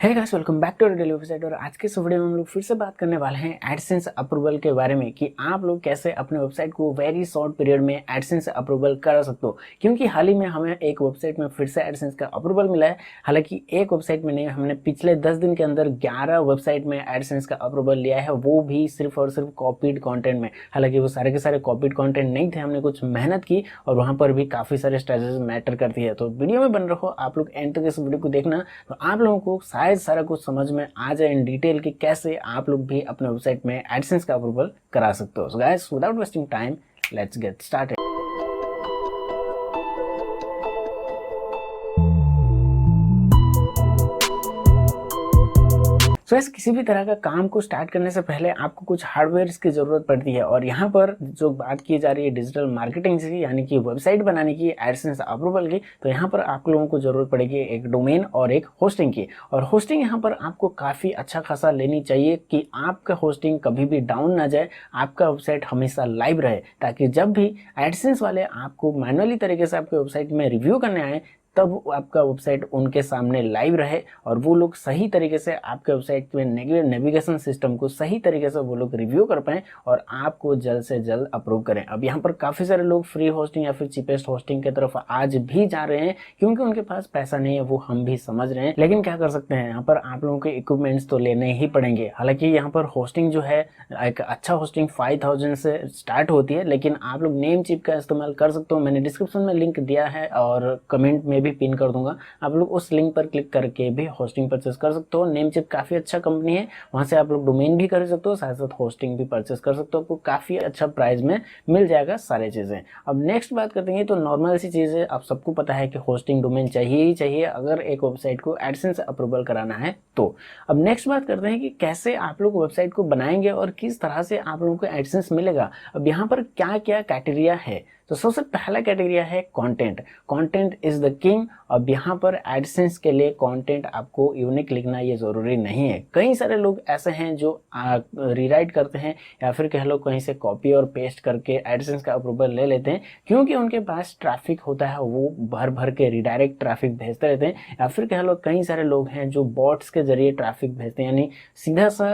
Hey guys, welcome back to daily website. और आज के इस वीडियो में हम लोग फिर से बात करने वाले हैं एडसेंस अप्रूवल के बारे में कि आप लोग कैसे अपने वेबसाइट को वेरी शॉर्ट पीरियड में एडसेंस अप्रूवल कर सकते हो। क्योंकि हाल ही में हमें एक वेबसाइट में फिर से एडसेंस का अप्रूवल मिला है। हालांकि एक वेबसाइट में नहीं, हमने पिछले 10 दिन के अंदर 11 वेबसाइट में एडसेंस का अप्रूवल लिया है, वो भी सिर्फ और सिर्फ कॉपीड कॉन्टेंट में। हालांकि वो सारे के सारे कॉपीड कॉन्टेंट नहीं थे, हमने कुछ मेहनत की और वहाँ पर भी काफ़ी सारे स्ट्रेटेजी मैटर करती है। तो वीडियो में बन रहो, आप लोग एंड तक इस वीडियो को देखना, तो आप लोगों को शायद सारा कुछ समझ में आ जाए इन डिटेल कि कैसे आप लोग भी अपने वेबसाइट में एडसेंस का अप्रूवल करा सकते हो। So guys, without wasting time, let's get started. तो ऐसे किसी भी तरह का काम को स्टार्ट करने से पहले आपको कुछ हार्डवेयर की जरूरत पड़ती है। और यहाँ पर जो बात की जा रही है डिजिटल मार्केटिंग की, यानी कि वेबसाइट बनाने की, एडसेंस अप्रूवल की, तो यहाँ पर आप लोगों को जरूरत पड़ेगी एक डोमेन और एक होस्टिंग की। और होस्टिंग यहाँ पर आपको काफ़ी अच्छा खासा लेनी चाहिए कि आपका होस्टिंग कभी भी डाउन ना जाए, आपका वेबसाइट हमेशा लाइव रहे, ताकि जब भी एडसेंस वाले आपको मैनुअली तरीके से आपके वेबसाइट में रिव्यू करने आए तब आपका वेबसाइट उनके सामने लाइव रहे और वो लोग सही तरीके से आपके वेबसाइट में नेविगेशन सिस्टम को सही तरीके से वो लोग रिव्यू कर पाएँ और आपको जल्द से जल्द अप्रूव करें। अब यहाँ पर काफ़ी सारे लोग फ्री होस्टिंग या फिर चीपेस्ट होस्टिंग की तरफ आज भी जा रहे हैं क्योंकि उनके पास पैसा नहीं है, वो हम भी समझ रहे हैं। लेकिन क्या कर सकते हैं, यहाँ पर आप लोगों के इक्विपमेंट्स तो लेने ही पड़ेंगे। हालांकि यहाँ पर होस्टिंग जो है, एक अच्छा होस्टिंग 5000 से स्टार्ट होती है, लेकिन आप लोग नेम चिप का इस्तेमाल कर सकते हो। मैंने डिस्क्रिप्शन में लिंक दिया है और कमेंट में भी पिन कर दूंगा, आप लोग उस लिंक पर क्लिक करके भी होस्टिंग परचेस कर सकते हो। नेमचिप काफ़ी अच्छा कंपनी है, वहाँ से आप लोग डोमेन भी कर सकते हो, साथ साथ होस्टिंग भी परचेस कर सकते हो, आपको काफ़ी अच्छा प्राइस में मिल जाएगा सारी चीज़ें। अब नेक्स्ट बात करते हैं, तो नॉर्मल सी चीज़ है, आप सबको पता है कि होस्टिंग डोमेन चाहिए ही चाहिए अगर एक वेबसाइट को एडसेंस अप्रूवल कराना है तो। अब नेक्स्ट बात करते हैं कि कैसे आप लोग वेबसाइट को बनाएंगे और किस तरह से आप लोगों को एडसेंस मिलेगा। अब यहाँ पर क्या क्या क्राइटेरिया है, तो सबसे पहला क्राइटेरिया है content. Content is the king. अब यहाँ पर एडसेंस के लिए कंटेंट आपको यूनिक लिखना ये ज़रूरी नहीं है। कई सारे लोग ऐसे हैं जो रीराइट करते हैं या फिर कह लो कहीं से कॉपी और पेस्ट करके एडसेंस का अप्रूवल ले लेते हैं क्योंकि उनके पास ट्रैफिक होता है, वो भर भर के रिडायरेक्ट ट्रैफिक भेजते रहते हैं। या फिर कह लो कई सारे लोग हैं जो बॉट्स के जरिए ट्रैफिक भेजते हैं, यानी सीधा सा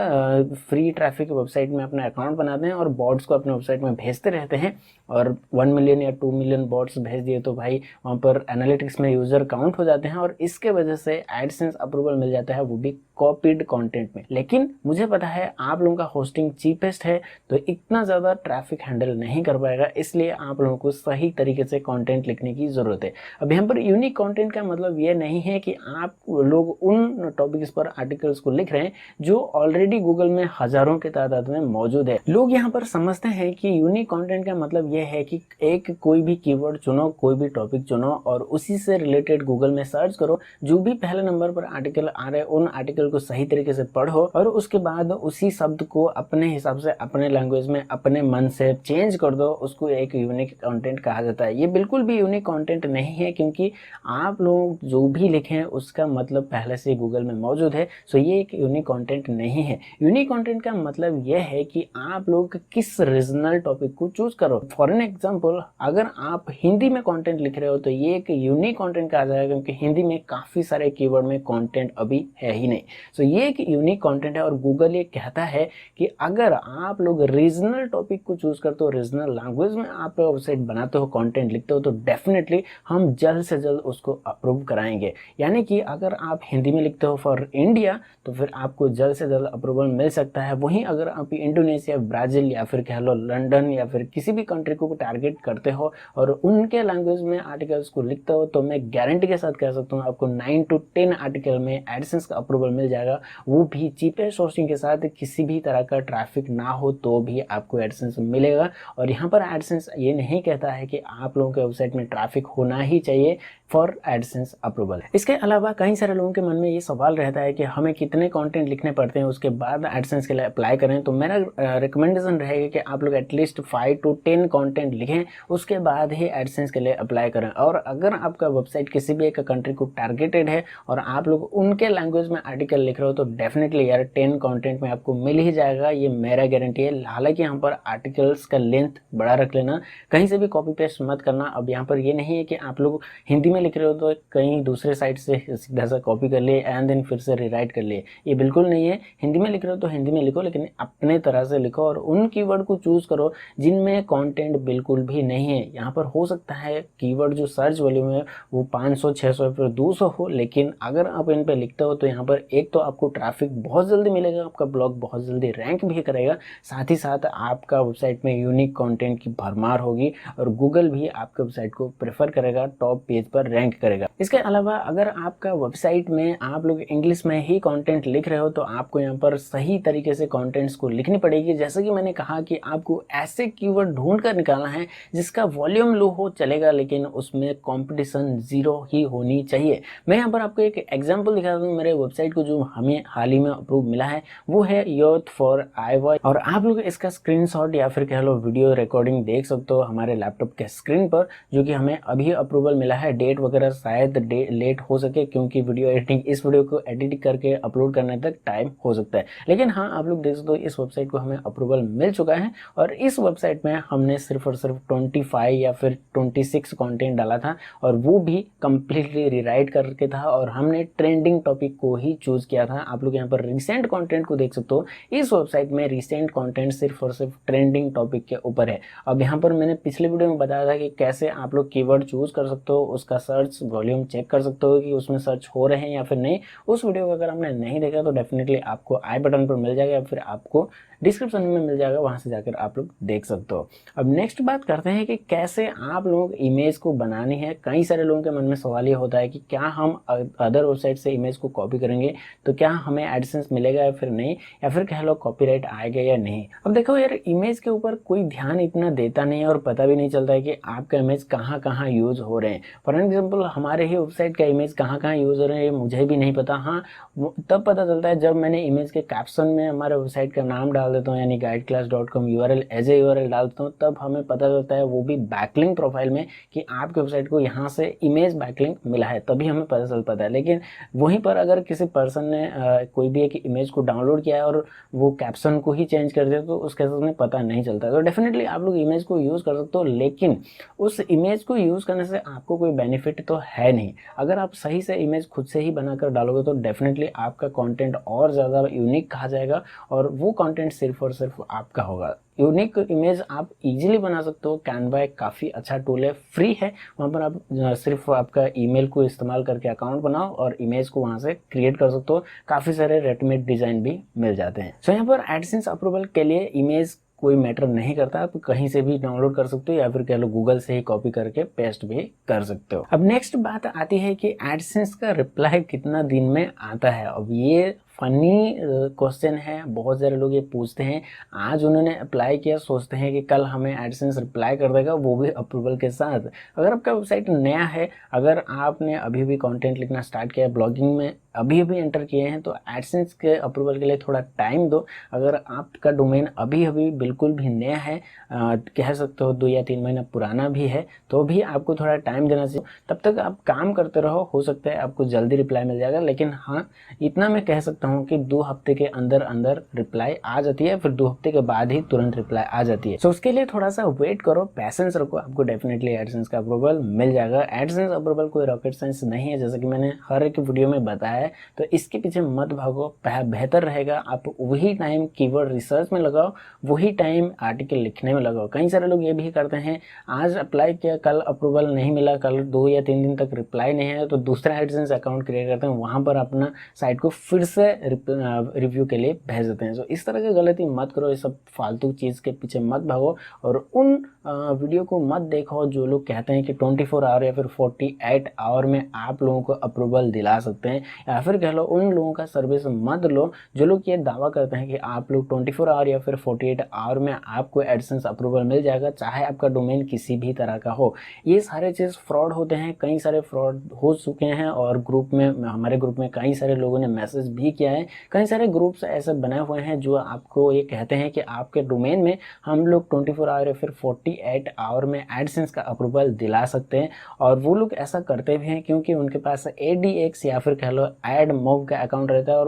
फ्री ट्रैफिक वेबसाइट में अपना अकाउंट बनाते हैं और बॉट्स को अपने वेबसाइट में भेजते रहते हैं। और 1 मिलियन या 2 मिलियन बॉट्स भेज दिए तो भाई वहाँ पर एनालिटिक्स में यूजर काउंट हो जाते हैं और इसके वजह से एडसेंस अप्रूवल मिल जाता है, वो भी कॉपीड कंटेंट में। लेकिन मुझे पता है आप लोगों का होस्टिंग चीपेस्ट है तो इतना ज़्यादा ट्रैफिक हैंडल नहीं कर पाएगा, इसलिए आप लोगों को सही तरीके से कंटेंट लिखने की ज़रूरत है। अब यहाँ पर यूनिक कंटेंट का मतलब ये नहीं है कि आप लोग उन टॉपिक्स पर आर्टिकल्स को लिख रहे हैं जो ऑलरेडी गूगल में हज़ारों की तादाद में मौजूद है। लोग यहाँ पर समझते हैं कि यूनिक कंटेंट का मतलब ये है कि एक कोई भी कीवर्ड चुनो, कोई भी टॉपिक चुनो और उसी से रिलेटेड गूगल में सर्च करो, जो भी पहले नंबर पर आर्टिकल आ रहे हैं उन आर्टिकल को सही तरीके से पढ़ो और उसके बाद उसी शब्द को अपने हिसाब से अपने लैंग्वेज में अपने मन से चेंज कर दो, उसको एक यूनिक कंटेंट कहा जाता है। ये बिल्कुल भी यूनिक कंटेंट नहीं है क्योंकि आप लोग जो भी लिखें उसका मतलब पहले से गूगल में मौजूद है, सो ये एक यूनिक कंटेंट नहीं है। यूनिक कंटेंट का मतलब यह है कि आप लोग किस रीजनल टॉपिक को चूज करो। फॉर एन एग्जाम्पल, अगर आप हिंदी में कंटेंट लिख रहे हो तो ये एक यूनिक कंटेंट कहा जाएगा क्योंकि हिंदी में काफ़ी सारे कीवर्ड में कंटेंट अभी है ही नहीं, सो ये एक यूनिक कंटेंट है। और गूगल ये कहता है कि अगर आप लोग रीजनल टॉपिक को चूज करते हो, रीजनल लैंग्वेज में आप वेबसाइट बनाते हो, कंटेंट लिखते हो, तो डेफिनेटली हम जल्द से जल्द उसको अप्रूव कराएंगे। यानी कि अगर आप हिंदी में लिखते हो फॉर इंडिया तो फिर आपको जल्द से जल्द अप्रूवल मिल सकता है। वहीं अगर आप इंडोनेशिया, ब्राज़ील या फिर कह लो लंदन या फिर किसी भी कंट्री को टारगेट करते हो और उनके लैंग्वेज में आर्टिकल्स को लिखते हो तो मैं गारंटी के साथ कह सकता हूँ आपको 9 to 10 आर्टिकल में एडसेंस का अप्रूवल मिल जाएगा, वो भी चीपेस्ट होस्टिंग के साथ। किसी भी तरह का ट्रैफिक ना हो तो भी आपको एडसेंस मिलेगा। और यहाँ पर एडसेंस ये नहीं कहता है कि आप लोगों के वेबसाइट में ट्रैफिक होना ही चाहिए फॉर एडसेंस अप्रूवल। इसके अलावा कई सारे लोगों के मन में ये सवाल रहता है कि हमें कितने कंटेंट लिखने पड़ते हैं उसके बाद एडसेंस के लिए अप्लाई करें। तो मेरा रिकमेंडेशन रहेगा कि आप लोग एटलीस्ट 5 to 10 कंटेंट लिखें, उसके बाद ही एडसेंस के लिए अप्लाई करें। और अगर आपका वेबसाइट किसी भी एक कंट्री को टारगेटेड है और आप लोग उनके लैंग्वेज में आर्टिकल लिख रहे हो तो डेफिनेटली यार 10 कंटेंट में आपको मिल ही जाएगा, ये मेरा गारंटी है। हालांकि यहाँ पर आर्टिकल्स का लेंथ बड़ा रख लेना, कहीं से भी कॉपी पेस्ट मत करना। अब यहाँ पर ये नहीं है कि आप लोग हिंदी में में लिख रहे हो तो कहीं दूसरे साइट से सीधा सा कॉपी कर लिए एंड देन फिर से रीराइट कर लिए, ये बिल्कुल नहीं है। हिंदी में लिख रहे हो तो हिंदी में लिखो, लेकिन अपने तरह से लिखो और उन कीवर्ड को चूज करो जिनमें कंटेंट बिल्कुल भी नहीं है। यहाँ पर हो सकता है कीवर्ड जो सर्च वॉल्यूम है वो 500 600 या फिर 200 हो, लेकिन अगर आप इन पे लिखते हो तो यहाँ पर एक तो आपको ट्रैफिक बहुत जल्दी मिलेगा, आपका ब्लॉग बहुत जल्दी रैंक भी करेगा, साथ ही साथ आपका वेबसाइट में यूनिक कंटेंट की भरमार होगी और गूगल भी आपके वेबसाइट को प्रेफर करेगा, टॉप पेज पर रैंक करेगा। इसके अलावा अगर आपका वेबसाइट में आप लोग इंग्लिश में ही कंटेंट लिख रहे हो तो आपको यहाँ पर सही तरीके से कंटेंट्स को लिखनी पड़ेगी। जैसे कि मैंने कहा कि आपको ऐसे कीवर्ड ढूंढ कर निकालना है जिसका वॉल्यूम लो हो चलेगा, लेकिन उसमें कंपटीशन जीरो ही होनी चाहिए। मैं यहाँ पर आपको एक एग्जांपल दिखा दूँ, मेरे वेबसाइट को जो हमें हाल ही में अप्रूव मिला है वो है यूथ फॉर आईवा, और आप लोग इसका स्क्रीनशॉट या फिर कह लो वीडियो रिकॉर्डिंग देख सकते हो हमारे लैपटॉप के स्क्रीन पर, जो कि हमें अभी अप्रूवल मिला है। डेट वगैरह शायद लेट हो सके क्योंकि वीडियो एडिटिंग, इस वीडियो को एडिट करके अपलोड करने तक टाइम हो सकता है, लेकिन हाँ आप लोग देख सकते हो इस वेबसाइट को हमें अप्रूवल मिल चुका है। और इस वेबसाइट में हमने सिर्फ और सिर्फ 25 या फिर 26 कंटेंट डाला था और वो भी कंप्लीटली रीराइट करके था, और हमने ट्रेंडिंग टॉपिक को ही चूज किया था। आप लोग यहाँ पर रिसेंट कंटेंट को देख सकते हो, इस वेबसाइट में रिसेंट कंटेंट सिर्फ और सिर्फ ट्रेंडिंग टॉपिक के ऊपर है। अब यहाँ पर मैंने पिछले वीडियो में बताया था कि कैसे आप लोग कीवर्ड चूज कर सकते हो, उसका सर्च वॉल्यूम चेक कर सकते हो कि उसमें सर्च हो रहे हैं या फिर नहीं। उस वीडियो को अगर आपने नहीं देखा तो डेफिनेटली आपको आई बटन पर मिल जाएगा या फिर आपको डिस्क्रिप्शन में मिल जाएगा, वहां से जाकर आप लोग देख सकते हो। अब नेक्स्ट बात करते हैं कि कैसे आप लोग इमेज को बनानी है। कई सारे लोगों के मन में सवाल ये होता है कि क्या हम अदर वेबसाइट से इमेज को कॉपी करेंगे तो क्या हमें एडसेंस मिलेगा या फिर नहीं, या फिर कह लो कॉपीराइट आएगा या नहीं। अब देखो यार, इमेज के ऊपर कोई ध्यान इतना देता नहीं है और पता भी नहीं चलता है कि आपका इमेज कहाँ कहाँ यूज हो रहे हैं। फॉर एग्जाम्पल हमारे ही वेबसाइट का इमेज कहाँ कहाँ यूज हो रहे हैं मुझे भी नहीं पता। हाँ तब पता चलता है जब मैंने इमेज के कैप्शन में हमारे वेबसाइट का नाम डाल देता हूँ, यानी guideclass.com URL as a URL डालता हूँ, तब हमें पता चलता है वो भी बैकलिंक प्रोफाइल में कि आपके वेबसाइट को यहाँ से इमेज बैकलिंक मिला है, तभी हमें पता चल पाता है। लेकिन वहीं पर अगर किसी पर्सन ने कोई भी एक इमेज को डाउनलोड किया है और वो कैप्शन को ही चेंज कर दिया तो उस केस में पता नहीं चलता। तो डेफिनेटली आप लोग इमेज को यूज कर सकते हो, लेकिन उस इमेज को यूज करने से आपको कोई बेनिफिट तो है नहीं। अगर आप सही से इमेज खुद से ही बनाकर डालोगे तो डेफिनेटली आपका कंटेंट और ज़्यादा यूनिक कहा जाएगा और वो कंटेंट सिर्फ और सिर्फ आपका होगा। यूनिक इमेज आप इजीली बना सकते हो। कैनवा एक काफ़ी अच्छा टूल है, फ्री है। वहाँ पर आप सिर्फ आपका ईमेल को इस्तेमाल करके अकाउंट बनाओ और इमेज को वहाँ से क्रिएट कर सकते हो। काफ़ी सारे रेडीमेड डिज़ाइन भी मिल जाते हैं। सो यहाँ पर एडसेंस अप्रूवल के लिए इमेज कोई मैटर नहीं करता, आप कहीं से भी डाउनलोड कर सकते हो या फिर कह लो गूगल से ही कॉपी करके पेस्ट भी कर सकते हो। अब नेक्स्ट बात आती है कि एडसेंस का रिप्लाई कितना दिन में आता है। अब ये फनी क्वेश्चन है, बहुत सारे लोग ये पूछते हैं। आज उन्होंने अप्लाई किया, सोचते हैं कि कल हमें एडसेंस रिप्लाई कर देगा, वो भी अप्रूवल के साथ। अगर आपका वेबसाइट नया है, अगर आपने अभी भी कंटेंट लिखना स्टार्ट किया है, ब्लॉगिंग में अभी अभी एंटर किए हैं, तो एडसेंस के अप्रूवल के लिए थोड़ा टाइम दो। अगर आपका डोमेन अभी अभी बिल्कुल भी नया है, कह सकते हो 2 या 3 महीना पुराना भी है, तो भी आपको थोड़ा टाइम देना चाहिए। तब तक आप काम करते रहो, हो सकता है आपको जल्दी रिप्लाई मिल जाएगा। लेकिन हाँ, इतना मैं कह सकता हूँ कि 2 हफ्ते के अंदर अंदर रिप्लाई आ जाती है, फिर 2 हफ्ते के बाद ही तुरंत रिप्लाई आ जाती है। सो उसके लिए थोड़ा सा वेट करो, पैसेंस रखो, आपको डेफिनेटली एडसेंस का अप्रूवल मिल जाएगा। एडसेंस अप्रूवल कोई रॉकेट साइंस नहीं है, जैसे कि मैंने हर एक वीडियो में बताया है, तो इसके पीछे मत भागो। बेहतर रहेगा आप वही टाइम कीवर्ड रिसर्च में लगाओ, वही टाइम आर्टिकल लिखने में लगाओ। कई सारे लोग ये भी करते हैं, आज अप्लाई किया, कल अप्रूवल नहीं मिला, कल 2 या 3 दिन तक रिप्लाई नहीं है, तो दूसरा एडसेंस अकाउंट क्रिएट करते हैं, वहां पर अपना साइट को फिर से रिव्यू के लिए भेज देते हैं। तो इस तरह की गलती मत करो, ये सब फालतू चीज़ के पीछे मत भागो और उन वीडियो को मत देखो जो लोग कहते हैं कि 24 आवर या फिर 48 आवर में आप लोगों को अप्रूवल दिला सकते हैं, या फिर कह लो उन लोगों का सर्विस मत लो जो लोग ये दावा करते हैं कि आप लोग 24 आवर या फिर 48 आवर में आपको एडसेंस अप्रूवल मिल जाएगा, चाहे आपका डोमेन किसी भी तरह का हो। ये सारे चीज़ फ्रॉड होते हैं, कई सारे फ्रॉड हो चुके हैं और ग्रुप में, हमारे ग्रुप में कई सारे लोगों ने मैसेज भी किया है। कई सारे ग्रुप्स ऐसे बने हुए हैं जो आपको ये कहते हैं कि आपके डोमेन में हम लोग 24 आवर या फिर 48 आवर में एडसेंस का अप्रूवल दिला सकते हैं, और वो लोग ऐसा करते भी हैं क्योंकि उनके पास ADX या फिर कह लो एडमोब का अकाउंट रहता है, और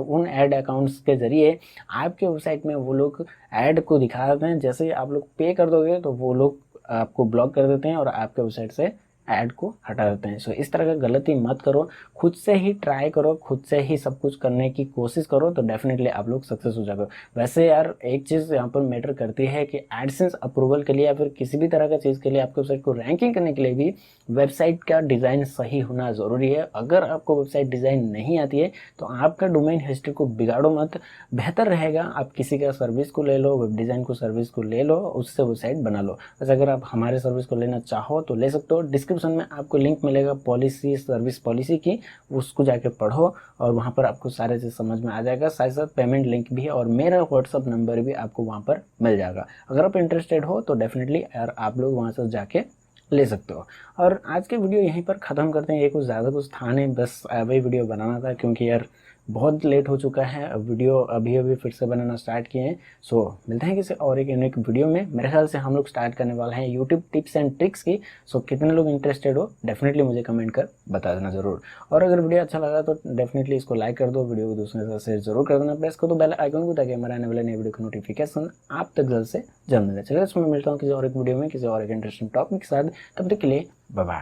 उन एड अकाउंट्स के जरिए आपके वेबसाइट में वो लोग ऐड को दिखा देते हैं। जैसे ही आप लोग पे कर दोगे तो वो लोग आपको ब्लॉक कर देते हैं और आपके वेबसाइट से ऐड को हटा देते हैं। सो इस तरह का गलती मत करो, खुद से ही ट्राई करो, खुद से ही सब कुछ करने की कोशिश करो, तो डेफिनेटली आप लोग सक्सेस हो जाओगे। वैसे यार एक चीज़ यहाँ पर मैटर करती है कि एडसेंस अप्रूवल के लिए या फिर किसी भी तरह का चीज़ के लिए आपके वेबसाइट को रैंकिंग करने के लिए भी वेबसाइट का डिज़ाइन सही होना ज़रूरी है। अगर आपको वेबसाइट डिज़ाइन नहीं आती है तो आपका डोमेन हिस्ट्री को बिगाड़ो मत, बेहतर रहेगा आप किसी का सर्विस को ले लो, वेब डिज़ाइन को सर्विस को ले लो, उससे वेबसाइट बना लो। वैसे अगर आप हमारे सर्विस को लेना चाहो तो ले सकते हो, डिस्क्रिप्शन में आपको लिंक मिलेगा पॉलिसी, सर्विस पॉलिसी की, उसको जाके पढ़ो और वहाँ पर आपको सारे चीज़ समझ में आ जाएगा। साथ साथ पेमेंट लिंक भी है और मेरा व्हाट्सअप नंबर भी आपको वहाँ पर मिल जाएगा। अगर आप इंटरेस्टेड हो तो डेफिनेटली यार आप लोग वहाँ से जाके ले सकते हो। और आज के वीडियो यहीं पर ख़त्म करते हैं, ये कुछ ज़्यादा कुछ था नहीं, बस वही वीडियो बनाना था क्योंकि यार बहुत लेट हो चुका है, वीडियो अभी अभी फिर से बनाना स्टार्ट किए हैं। सो मिलते हैं किसी और एक यूनिक वीडियो में। मेरे ख्याल से हम लोग स्टार्ट करने वाले हैं यूट्यूब टिप्स एंड ट्रिक्स की। सो कितने लोग इंटरेस्टेड हो डेफिनेटली मुझे कमेंट कर बता देना ज़रूर। और अगर वीडियो अच्छा लगा तो डेफिनेटली इसको लाइक कर दो, वीडियो को दूसरे के साथ शेयर जरूर कर देना, प्रेस कर दो बेल आइकन को ताकि हमारे आने वाले नए वीडियो का नोटिफिकेशन आप तक जल्द से जल्द मिले। चलिए इसमें मिलता हूँ किसी और एक वीडियो में किसी और एक इंटरेस्टिंग टॉपिक के साथ, तब तक के लिए बाय बाय।